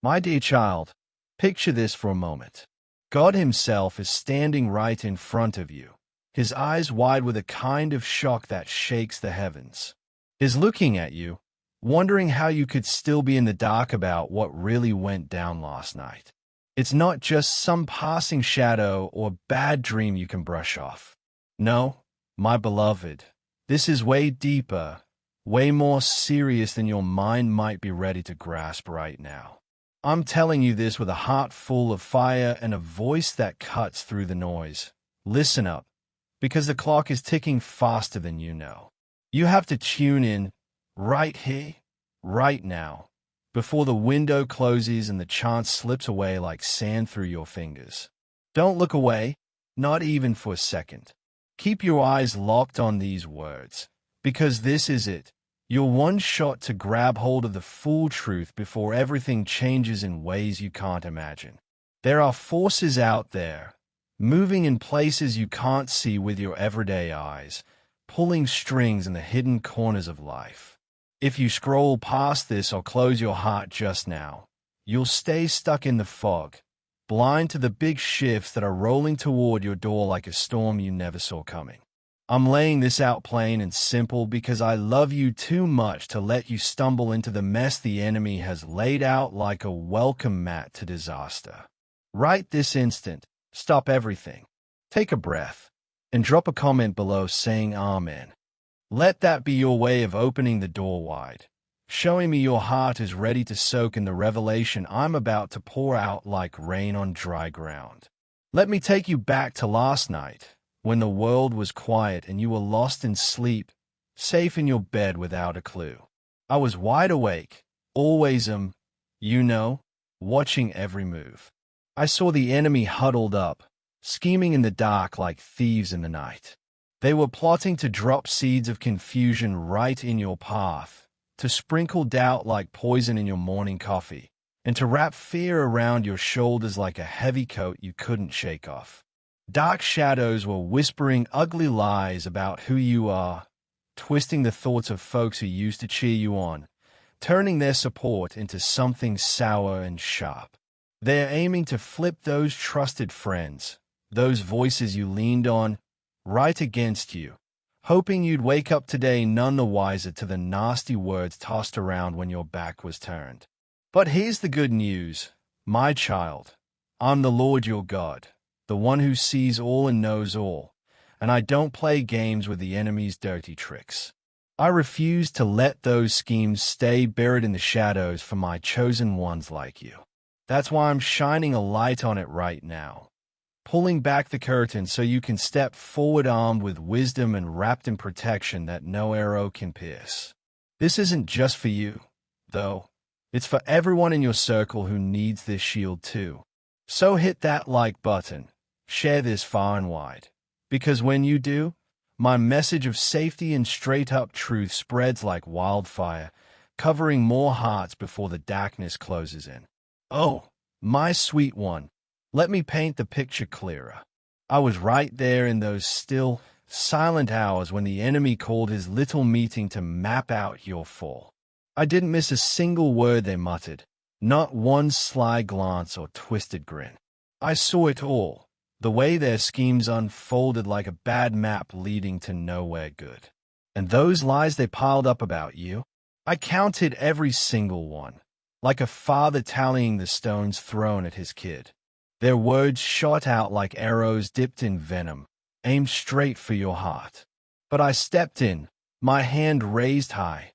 My dear child, picture this for a moment. God Himself is standing right in front of you, His eyes wide with a kind of shock that shakes the heavens. He's looking at you, wondering how you could still be in the dark about what really went down last night. It's not just some passing shadow or bad dream you can brush off. No, my beloved, this is way deeper, way more serious than your mind might be ready to grasp right now. I'm telling you this with a heart full of fire and a voice that cuts through the noise. Listen up, because the clock is ticking faster than you know. You have to tune in right here, right now, before the window closes and the chance slips away like sand through your fingers. Don't look away, not even for a second. Keep your eyes locked on these words, because this is it. Your one shot to grab hold of the full truth before everything changes in ways you can't imagine. There are forces out there, moving in places you can't see with your everyday eyes, pulling strings in the hidden corners of life. If you scroll past this or close your heart just now, you'll stay stuck in the fog, blind to the big shifts that are rolling toward your door like a storm you never saw coming. I'm laying this out plain and simple because I love you too much to let you stumble into the mess the enemy has laid out like a welcome mat to disaster. Right this instant, stop everything, take a breath, and drop a comment below saying Amen. Let that be your way of opening the door wide, showing me your heart is ready to soak in the revelation I'm about to pour out like rain on dry ground. Let me take you back to last night, when the world was quiet and you were lost in sleep, safe in your bed without a clue. I was wide awake, always watching every move. I saw the enemy huddled up, scheming in the dark like thieves in the night. They were plotting to drop seeds of confusion right in your path, to sprinkle doubt like poison in your morning coffee, and to wrap fear around your shoulders like a heavy coat you couldn't shake off. Dark shadows were whispering ugly lies about who you are, twisting the thoughts of folks who used to cheer you on, turning their support into something sour and sharp. They're aiming to flip those trusted friends, those voices you leaned on, right against you, hoping you'd wake up today none the wiser to the nasty words tossed around when your back was turned. But here's the good news, my child. I'm the Lord your God, the one who sees all and knows all, and I don't play games with the enemy's dirty tricks. I refuse to let those schemes stay buried in the shadows for my chosen ones like you. That's why I'm shining a light on it right now, pulling back the curtain so you can step forward armed with wisdom and wrapped in protection that no arrow can pierce. This isn't just for you, though. It's for everyone in your circle who needs this shield too. So hit that like button. Share this far and wide, because when you do, my message of safety and straight-up truth spreads like wildfire, covering more hearts before the darkness closes in. Oh, my sweet one, let me paint the picture clearer. I was right there in those still, silent hours when the enemy called his little meeting to map out your fall. I didn't miss a single word they muttered, not one sly glance or twisted grin. I saw it all. The way their schemes unfolded like a bad map leading to nowhere good. And those lies they piled up about you, I counted every single one, like a father tallying the stones thrown at his kid. Their words shot out like arrows dipped in venom, aimed straight for your heart. But I stepped in, my hand raised high,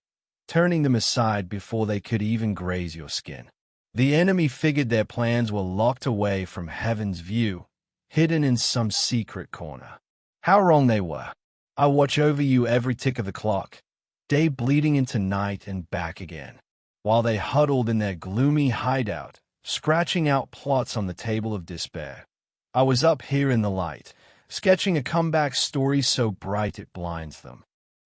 turning them aside before they could even graze your skin. The enemy figured their plans were locked away from heaven's view, hidden in some secret corner. How wrong they were. I watch over you every tick of the clock, day bleeding into night and back again, while they huddled in their gloomy hideout, scratching out plots on the table of despair. I was up here in the light, sketching a comeback story so bright it blinds them.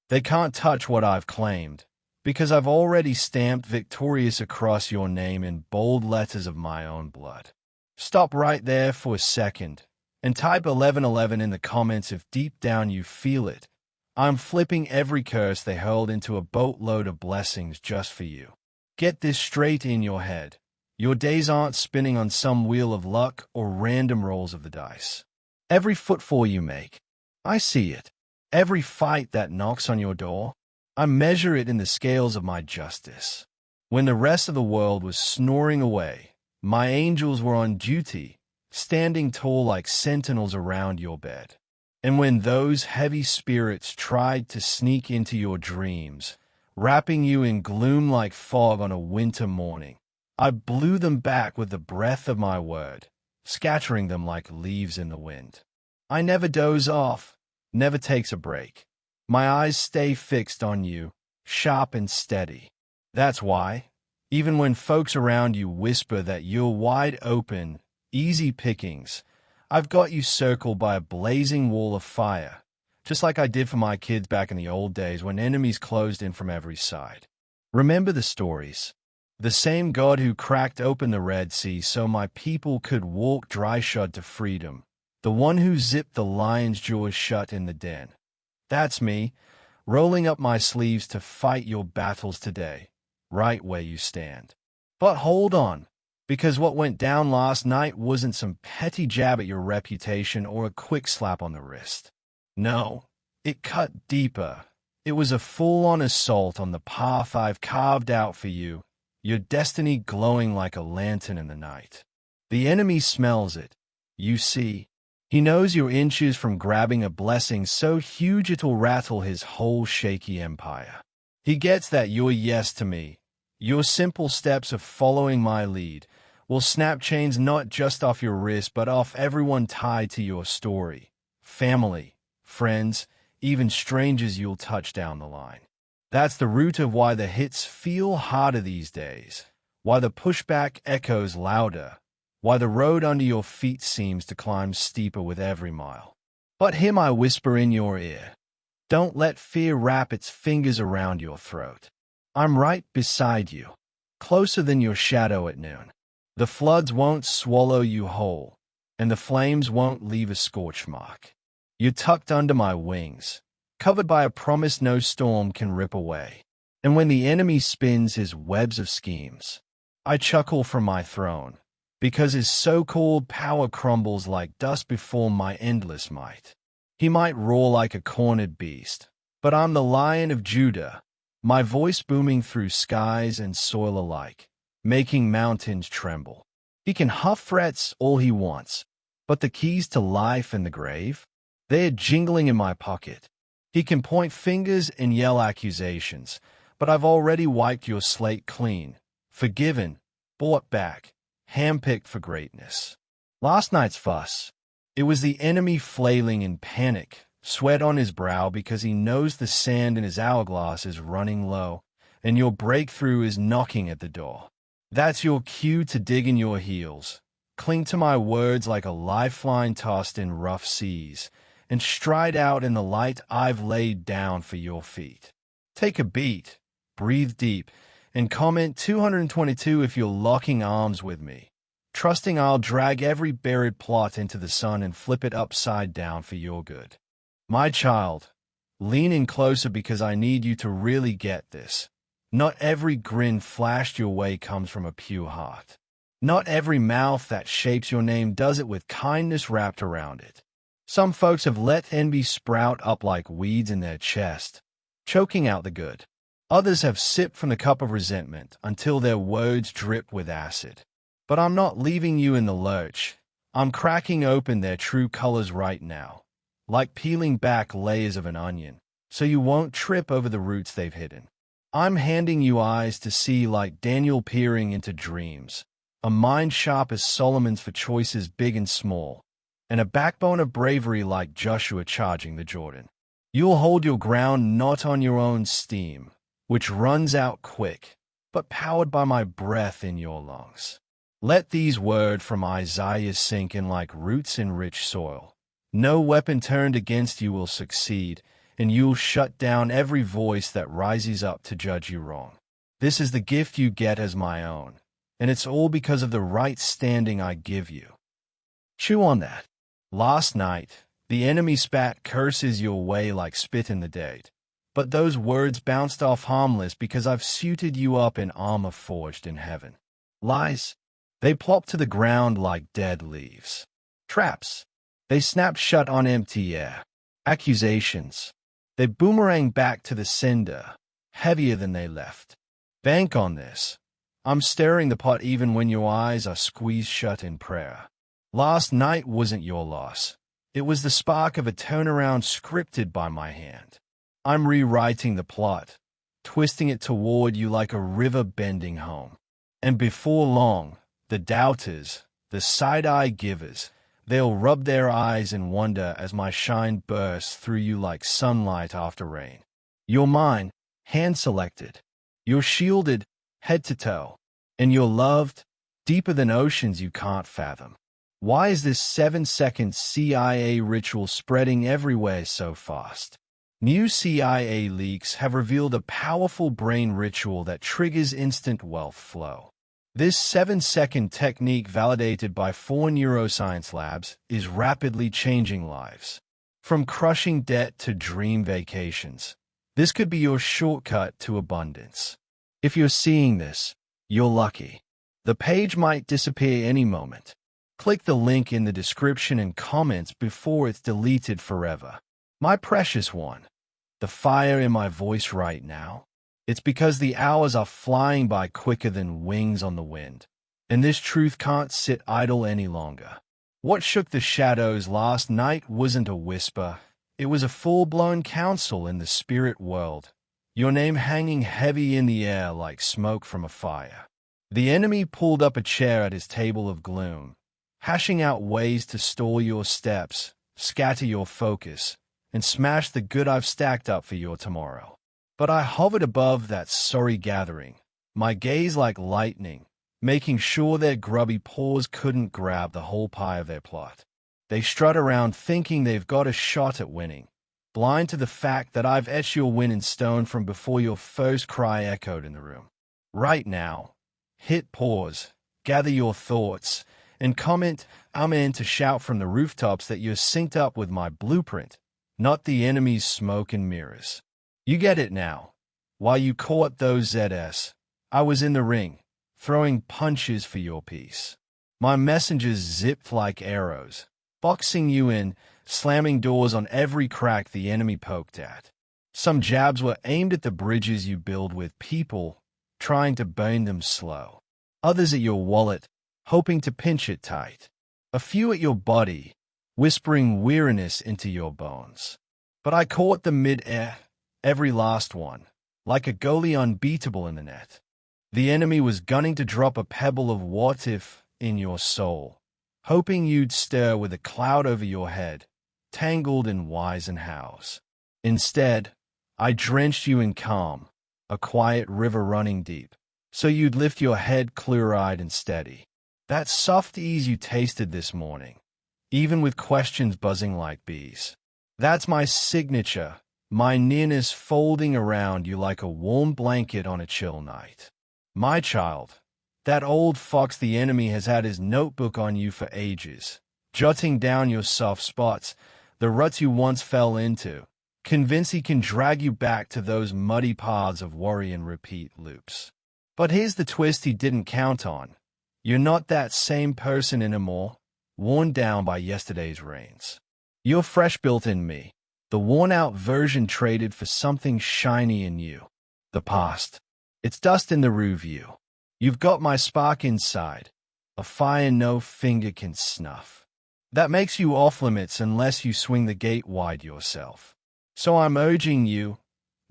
They can't touch what I've claimed, because I've already stamped victorious across your name in bold letters of my own blood. Stop right there for a second, and type 1111 in the comments if deep down you feel it. I'm flipping every curse they hurled into a boatload of blessings just for you. Get this straight in your head. Your days aren't spinning on some wheel of luck or random rolls of the dice. Every footfall you make, I see it. Every fight that knocks on your door, I measure it in the scales of my justice. When the rest of the world was snoring away, my angels were on duty, standing tall like sentinels around your bed. And when those heavy spirits tried to sneak into your dreams, wrapping you in gloom like fog on a winter morning, I blew them back with the breath of my word, scattering them like leaves in the wind. I never doze off, never takes a break. My eyes stay fixed on you, sharp and steady. That's why, even when folks around you whisper that you're wide open, easy pickings, I've got you circled by a blazing wall of fire, just like I did for my kids back in the old days when enemies closed in from every side. Remember the stories. The same God who cracked open the Red Sea so my people could walk dry-shod to freedom. The one who zipped the lion's jaws shut in the den. That's me, rolling up my sleeves to fight your battles today, right where you stand. But hold on, because what went down last night wasn't some petty jab at your reputation or a quick slap on the wrist. No, it cut deeper. It was a full-on assault on the path I've carved out for you, your destiny glowing like a lantern in the night. The enemy smells it, you see. He knows you're inches from grabbing a blessing so huge it'll rattle his whole shaky empire. He gets that your yes to me, your simple steps of following my lead, will snap chains not just off your wrist but off everyone tied to your story. Family, friends, even strangers you'll touch down the line. That's the root of why the hits feel harder these days, why the pushback echoes louder, why the road under your feet seems to climb steeper with every mile. But him I whisper in your ear. Don't let fear wrap its fingers around your throat. I'm right beside you, closer than your shadow at noon. The floods won't swallow you whole, and the flames won't leave a scorch mark. You're tucked under my wings, covered by a promise no storm can rip away. And when the enemy spins his webs of schemes, I chuckle from my throne, because his so-called power crumbles like dust before my endless might. He might roar like a cornered beast, but I'm the Lion of Judah, my voice booming through skies and soil alike, making mountains tremble. He can huff threats all he wants, but the keys to life and the grave, they're jingling in my pocket. He can point fingers and yell accusations, but I've already wiped your slate clean, forgiven, bought back, handpicked for greatness. Last night's fuss, it was the enemy flailing in panic, sweat on his brow because he knows the sand in his hourglass is running low, and your breakthrough is knocking at the door. That's your cue to dig in your heels, cling to my words like a lifeline tossed in rough seas, and stride out in the light I've laid down for your feet. Take a beat, breathe deep, and comment 222 if you're locking arms with me, trusting I'll drag every buried plot into the sun and flip it upside down for your good. My child, lean in closer because I need you to really get this. Not every grin flashed your way comes from a pure heart. Not every mouth that shapes your name does it with kindness wrapped around it. Some folks have let envy sprout up like weeds in their chest, choking out the good. Others have sipped from the cup of resentment until their words drip with acid. But I'm not leaving you in the lurch. I'm cracking open their true colors right now, like peeling back layers of an onion, so you won't trip over the roots they've hidden. I'm handing you eyes to see like Daniel peering into dreams, a mind sharp as Solomon's for choices big and small, and a backbone of bravery like Joshua charging the Jordan. You'll hold your ground not on your own steam, which runs out quick, but powered by my breath in your lungs. Let these words from Isaiah sink in like roots in rich soil. No weapon turned against you will succeed, and you'll shut down every voice that rises up to judge you wrong. This is the gift you get as my own, and it's all because of the right standing I give you. Chew on that. Last night, the enemy spat curses your way like spit in the date, but those words bounced off harmless because I've suited you up in armor forged in heaven. Lies, They plopped to the ground like dead leaves. Traps. They snapped shut on empty air. Accusations. They boomeranged back to the sender, heavier than they left. Bank on this. I'm stirring the pot even when your eyes are squeezed shut in prayer. Last night wasn't your loss. It was the spark of a turnaround scripted by my hand. I'm rewriting the plot, twisting it toward you like a river bending home. And before long, the doubters, the side-eye givers, they'll rub their eyes in wonder as my shine bursts through you like sunlight after rain. You're mine, hand-selected. You're shielded, head to toe. And you're loved, deeper than oceans you can't fathom. Why is this 7-second CIA ritual spreading everywhere so fast? New CIA leaks have revealed a powerful brain ritual that triggers instant wealth flow. This 7-second technique, validated by 4 neuroscience labs, is rapidly changing lives. From crushing debt to dream vacations, this could be your shortcut to abundance. If you're seeing this, you're lucky. The page might disappear any moment. Click the link in the description and comments before it's deleted forever. My precious one, the fire in my voice right now, it's because the hours are flying by quicker than wings on the wind, and this truth can't sit idle any longer. What shook the shadows last night wasn't a whisper, it was a full-blown council in the spirit world, your name hanging heavy in the air like smoke from a fire. The enemy pulled up a chair at his table of gloom, hashing out ways to stall your steps, scatter your focus, and smash the good I've stacked up for your tomorrow. But I hovered above that sorry gathering, my gaze like lightning, making sure their grubby paws couldn't grab the whole pie of their plot. They strut around thinking they've got a shot at winning, blind to the fact that I've etched your win in stone from before your first cry echoed in the room. Right now, hit pause, gather your thoughts, and comment "Amen" to shout from the rooftops that you're synced up with my blueprint, not the enemy's smoke and mirrors. You get it now. While you caught those ZS, I was in the ring, throwing punches for your peace. My messengers zipped like arrows, boxing you in, slamming doors on every crack the enemy poked at. Some jabs were aimed at the bridges you build with people, trying to burn them slow. Others at your wallet, hoping to pinch it tight. A few at your body, whispering weariness into your bones. But I caught them mid-air, every last one, like a goalie unbeatable in the net. The enemy was gunning to drop a pebble of what if in your soul, hoping you'd stir with a cloud over your head, tangled in whys and hows. Instead, I drenched you in calm, a quiet river running deep, so you'd lift your head clear-eyed and steady. That soft ease you tasted this morning, even with questions buzzing like bees. That's my signature, my nearness folding around you like a warm blanket on a chill night. My child, that old fox the enemy has had his notebook on you for ages, jotting down your soft spots, the ruts you once fell into, convinced he can drag you back to those muddy paths of worry and repeat loops. But here's the twist he didn't count on. You're not that same person anymore, worn down by yesterday's rains. You're fresh-built in me, the worn-out version traded for something shiny in you. The past. It's dust in the rearview. You've got my spark inside, a fire no finger can snuff. That makes you off-limits unless you swing the gate wide yourself. So I'm urging you,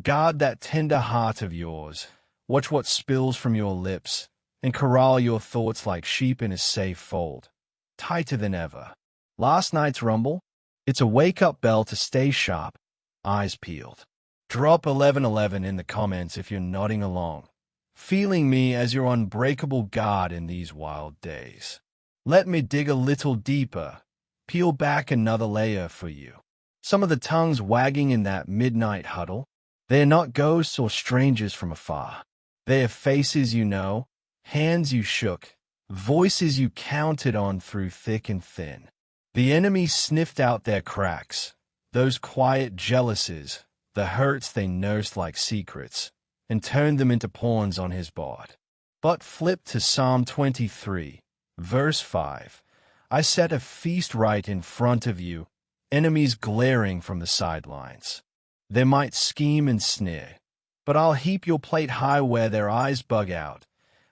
guard that tender heart of yours, watch what spills from your lips, and corral your thoughts like sheep in a safe fold, tighter than ever. Last night's rumble? It's a wake-up bell to stay sharp, eyes peeled. Drop 1111 in the comments if you're nodding along, feeling me as your unbreakable guard in these wild days. Let me dig a little deeper, peel back another layer for you. Some of the tongues wagging in that midnight huddle, they're not ghosts or strangers from afar. They're faces you know, hands you shook, voices you counted on through thick and thin. The enemy sniffed out their cracks, those quiet jealousies, the hurts they nursed like secrets, and turned them into pawns on his board. But flip to Psalm 23, Verse 5. I set a feast right in front of you, enemies glaring from the sidelines. They might scheme and sneer, but I'll heap your plate high where their eyes bug out,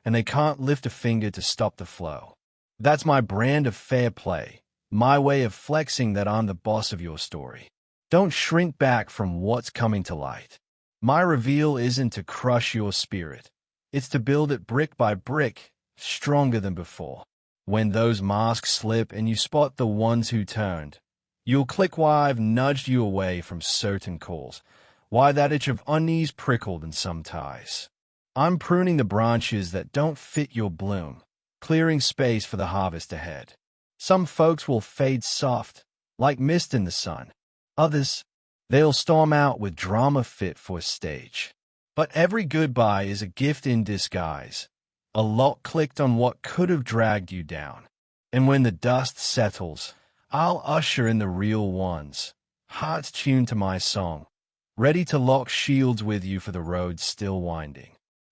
and they can't lift a finger to stop the flow. That's my brand of fair play, my way of flexing that I'm the boss of your story. Don't shrink back from what's coming to light. My reveal isn't to crush your spirit. It's to build it brick by brick, stronger than before. When those masks slip and you spot the ones who turned, you'll click why I've nudged you away from certain calls, why that itch of unease prickled in some ties. I'm pruning the branches that don't fit your bloom, clearing space for the harvest ahead. Some folks will fade soft, like mist in the sun. Others, they'll storm out with drama fit for a stage. But every goodbye is a gift in disguise, a lock clicked on what could have dragged you down. And when the dust settles, I'll usher in the real ones, hearts tuned to my song, ready to lock shields with you for the road still winding.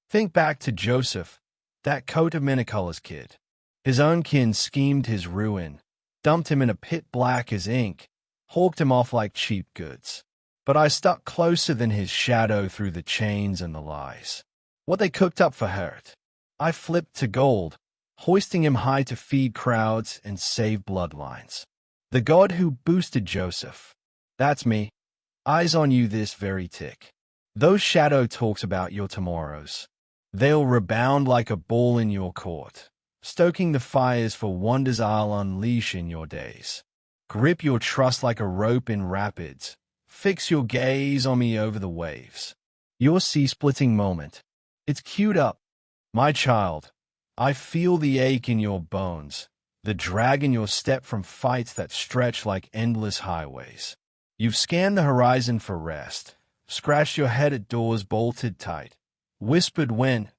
Think back to Joseph, that coat of many colors kid. His own kin schemed his ruin, dumped him in a pit black as ink, hawked him off like cheap goods. But I stuck closer than his shadow through the chains and the lies. What they cooked up for hurt, I flipped to gold, hoisting him high to feed crowds and save bloodlines. The God who boosted Joseph, that's me, eyes on you this very tick. Those shadow talks about your tomorrows. They'll rebound like a ball in your court, stoking the fires for wonders I'll unleash in your days. Grip your trust like a rope in rapids. Fix your gaze on me over the waves. Your sea-splitting moment. It's queued up. My child, I feel the ache in your bones, the drag in your step from fights that stretch like endless highways. You've scanned the horizon for rest, scratched your head at doors bolted tight, whispered when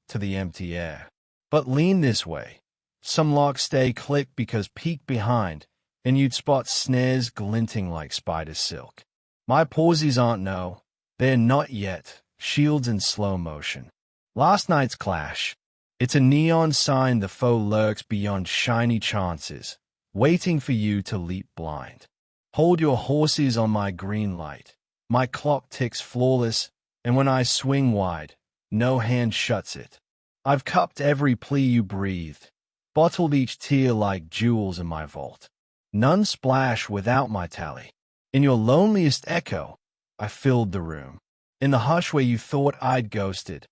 to the empty air. But lean this way. Some locks stay clicked because peek behind, and you'd spot snares glinting like spider silk. My pauses aren't no, they're not yet, shields in slow motion. Last night's clash, it's a neon sign the foe lurks beyond shiny chances, waiting for you to leap blind. Hold your horses on my green light. My clock ticks flawless, and when I swing wide, no hand shuts it. I've cupped every plea you breathed, bottled each tear like jewels in my vault. None splash without my tally. In your loneliest echo, I filled the room. In the hush where you thought I'd ghosted,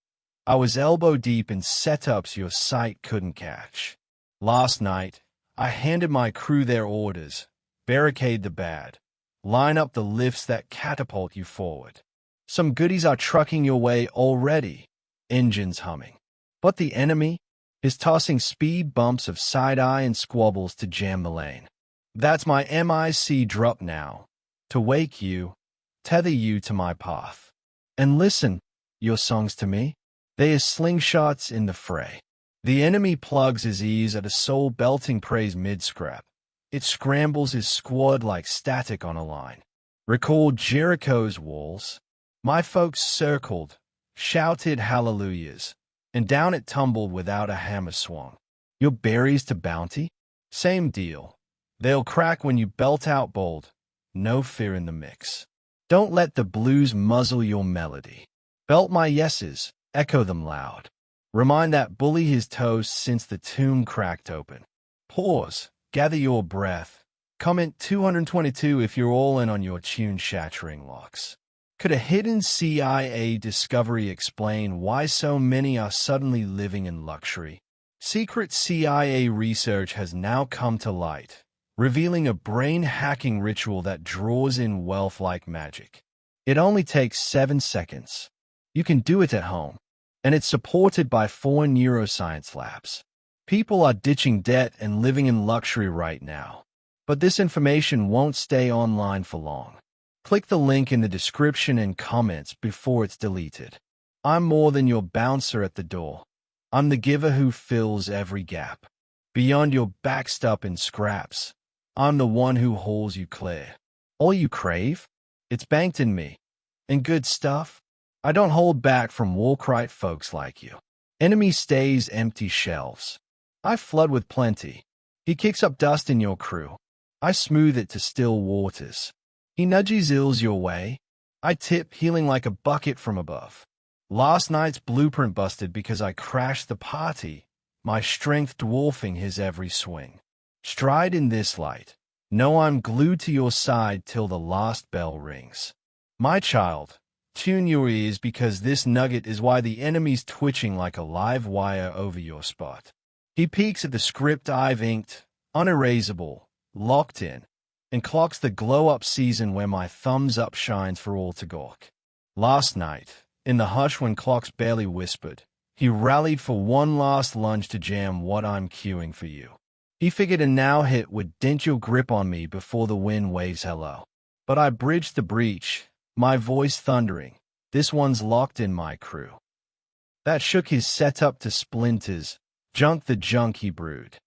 I was elbow deep in setups your sight couldn't catch. Last night, I handed my crew their orders, barricade the bad, line up the lifts that catapult you forward. Some goodies are trucking your way already, engines humming. But the enemy is tossing speed bumps of side-eye and squabbles to jam the lane. That's my MIC drop now, to wake you, tether you to my path. And listen, your songs to me, they are slingshots in the fray. The enemy plugs his ears at a soul-belting praise mid-scrap. It scrambles his squad like static on a line. Recall Jericho's walls. My folks circled, shouted hallelujahs, and down it tumbled without a hammer swung. Your berries to bounty? Same deal. They'll crack when you belt out bold. No fear in the mix. Don't let the blues muzzle your melody. Belt my yeses, echo them loud. Remind that bully his toes since the tomb cracked open. Pause, gather your breath. Comment 222 if you're all in on your tune-shattering locks. Could a hidden CIA discovery explain why so many are suddenly living in luxury? Secret CIA research has now come to light, revealing a brain-hacking ritual that draws in wealth like magic. It only takes 7 seconds. You can do it at home, and it's supported by 4 neuroscience labs. People are ditching debt and living in luxury right now. But this information won't stay online for long. Click the link in the description and comments before it's deleted. I'm more than your bouncer at the door. I'm the giver who fills every gap. Beyond your backstop and scraps, I'm the one who hauls you clear. All you crave? It's banked in me. And good stuff? I don't hold back from Walkrite folks like you. Enemy stays empty shelves. I flood with plenty. He kicks up dust in your crew. I smooth it to still waters. He nudges ills your way. I tip, healing like a bucket from above. Last night's blueprint busted because I crashed the party, my strength dwarfing his every swing. Stride in this light. Know I'm glued to your side till the last bell rings. My child, tune your ears because this nugget is why the enemy's twitching like a live wire over your spot. He peeks at the script I've inked, unerasable, locked in, and clocks the glow-up season where my thumbs up shines for all to gawk. Last night, in the hush when clocks barely whispered, he rallied for one last lunge to jam what I'm queuing for you. He figured a now hit would dent your grip on me before the wind waves hello. But I bridged the breach, my voice thundering, this one's locked in my crew. That shook his setup to splinters, junked the junk he brewed.